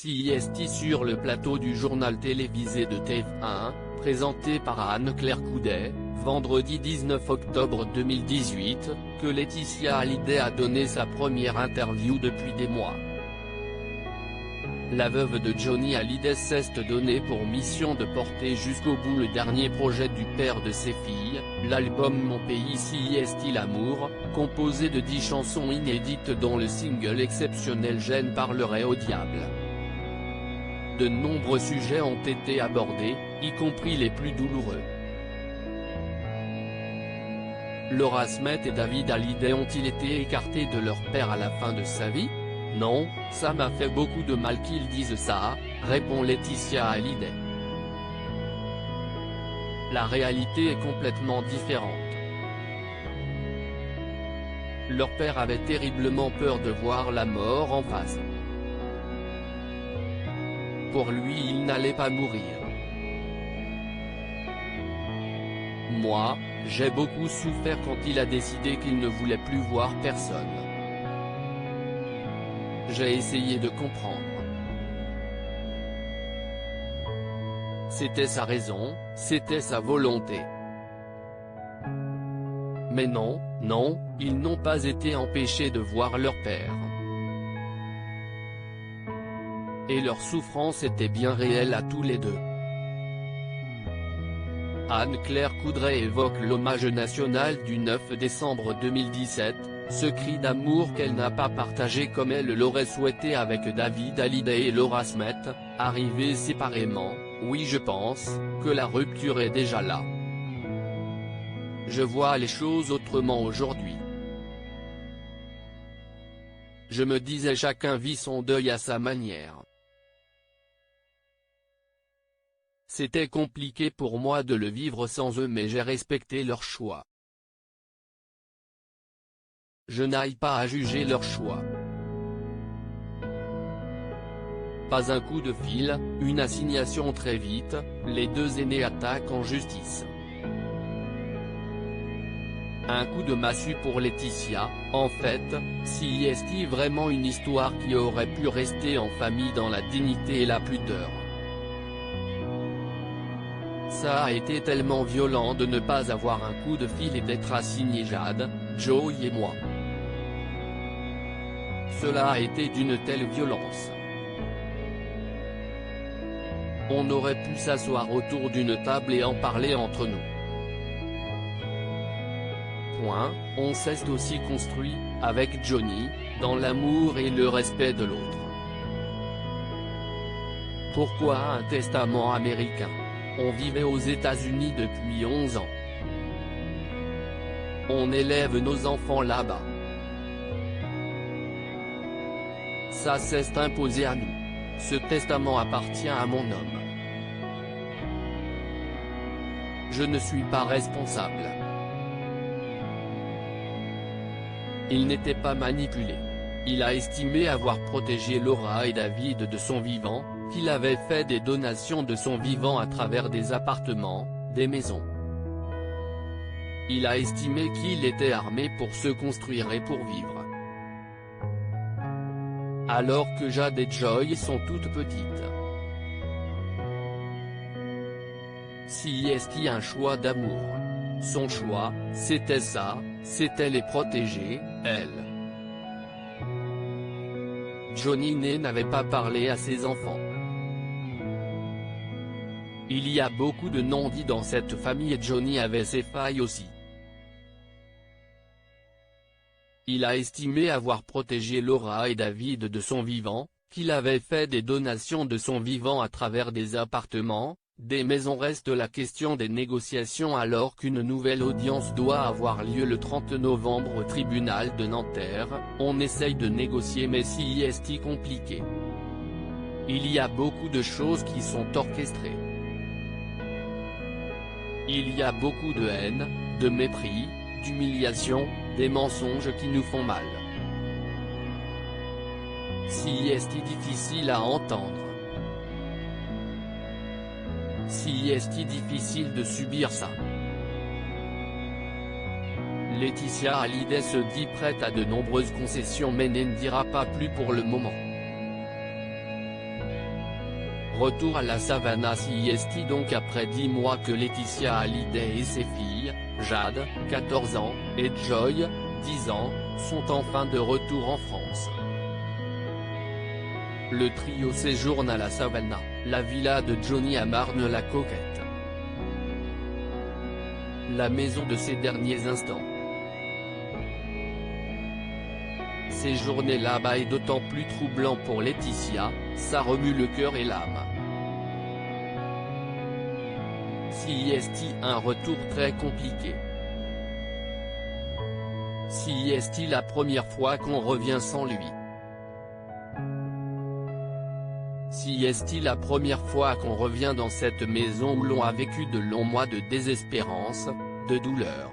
CIST sur le plateau du journal télévisé de TF1, présenté par Anne-Claire Coudet, vendredi 19 octobre 2018, que Laetitia Hallyday a donné sa première interview depuis des mois. La veuve de Johnny Hallyday s'est donnée pour mission de porter jusqu'au bout le dernier projet du père de ses filles, l'album Mon pays CIST L'amour, composé de 10 chansons inédites dont le single exceptionnel J'en parlerai au diable. De nombreux sujets ont été abordés, y compris les plus douloureux. Laura Smith et David Hallyday ont-ils été écartés de leur père à la fin de sa vie? Non, ça m'a fait beaucoup de mal qu'ils disent ça, répond Laetitia Hallyday. La réalité est complètement différente. Leur père avait terriblement peur de voir la mort en face. Pour lui il n'allait pas mourir. Moi, j'ai beaucoup souffert quand il a décidé qu'il ne voulait plus voir personne. J'ai essayé de comprendre. C'était sa raison, c'était sa volonté. Mais non, non, ils n'ont pas été empêchés de voir leur père. Et leur souffrance était bien réelle à tous les deux. Anne-Claire Coudet évoque l'hommage national du 9 décembre 2017, ce cri d'amour qu'elle n'a pas partagé comme elle l'aurait souhaité avec David Hallyday et Laura Smith, arrivés séparément. Oui, je pense que la rupture est déjà là. Je vois les choses autrement aujourd'hui. Je me disais chacun vit son deuil à sa manière. C'était compliqué pour moi de le vivre sans eux mais j'ai respecté leur choix. Je n'aille pas à juger leur choix. Pas un coup de fil, une assignation très vite, les deux aînés attaquent en justice. Un coup de massue pour Laetitia, en fait, CIST vraiment une histoire qui aurait pu rester en famille dans la dignité et la pudeur. Ça a été tellement violent de ne pas avoir un coup de fil et d'être assigné Jade, Joey et moi. Cela a été d'une telle violence. On aurait pu s'asseoir autour d'une table et en parler entre nous. Point, on s'est aussi construit, avec Johnny, dans l'amour et le respect de l'autre. Pourquoi un testament américain? On vivait aux États-Unis depuis 11 ans. On élève nos enfants là-bas. Ça s'est imposé à nous. Ce testament appartient à mon homme. Je ne suis pas responsable. Il n'était pas manipulé. Il a estimé avoir protégé Laura et David de son vivant, qu'il avait fait des donations de son vivant à travers des appartements, des maisons. Il a estimé qu'il était armé pour se construire et pour vivre. Alors que Jade et Joy sont toutes petites. CIST un choix d'amour. Son choix, c'était ça, c'était les protéger, elle. Johnny n'avait pas parlé à ses enfants. Il y a beaucoup de non-dits dans cette famille et Johnny avait ses failles aussi. Il a estimé avoir protégé Laura et David de son vivant, qu'il avait fait des donations de son vivant à travers des appartements, des maisons. Reste la question des négociations alors qu'une nouvelle audience doit avoir lieu le 30 novembre au tribunal de Nanterre. On essaye de négocier mais CIST compliqué. Il y a beaucoup de choses qui sont orchestrées. Il y a beaucoup de haine, de mépris, d'humiliation, des mensonges qui nous font mal. CIST difficile à entendre. CIST difficile de subir ça. Laetitia Hallyday se dit prête à de nombreuses concessions mais ne dira pas plus pour le moment. Retour à la Savannah CIST donc après 10 mois que Laetitia Hallyday et ses filles, Jade, 14 ans, et Joy, 10 ans, sont enfin de retour en France. Le trio séjourne à la Savannah, la villa de Johnny à Marne-la-Coquette. La maison de ces derniers instants. Séjourner là-bas est d'autant plus troublant pour Laetitia, ça remue le cœur et l'âme. CIST un retour très compliqué. CIST la première fois qu'on revient sans lui. CIST la première fois qu'on revient dans cette maison où l'on a vécu de longs mois de désespérance, de douleur.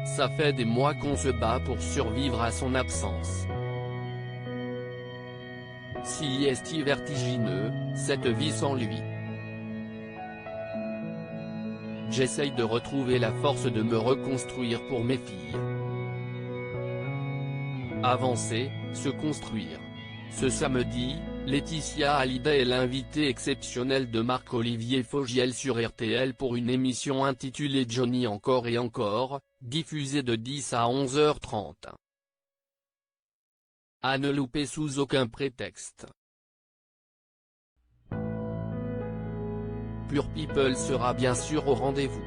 Ça fait des mois qu'on se bat pour survivre à son absence. CIST vertigineux, cette vie sans lui. J'essaye de retrouver la force de me reconstruire pour mes filles. Avancer, se construire. Ce samedi, Laetitia Hallyday est l'invitée exceptionnelle de Marc-Olivier Fogiel sur RTL pour une émission intitulée Johnny encore et encore, diffusée de 10 à 11h30. À ne louper sous aucun prétexte. Pure People sera bien sûr au rendez-vous.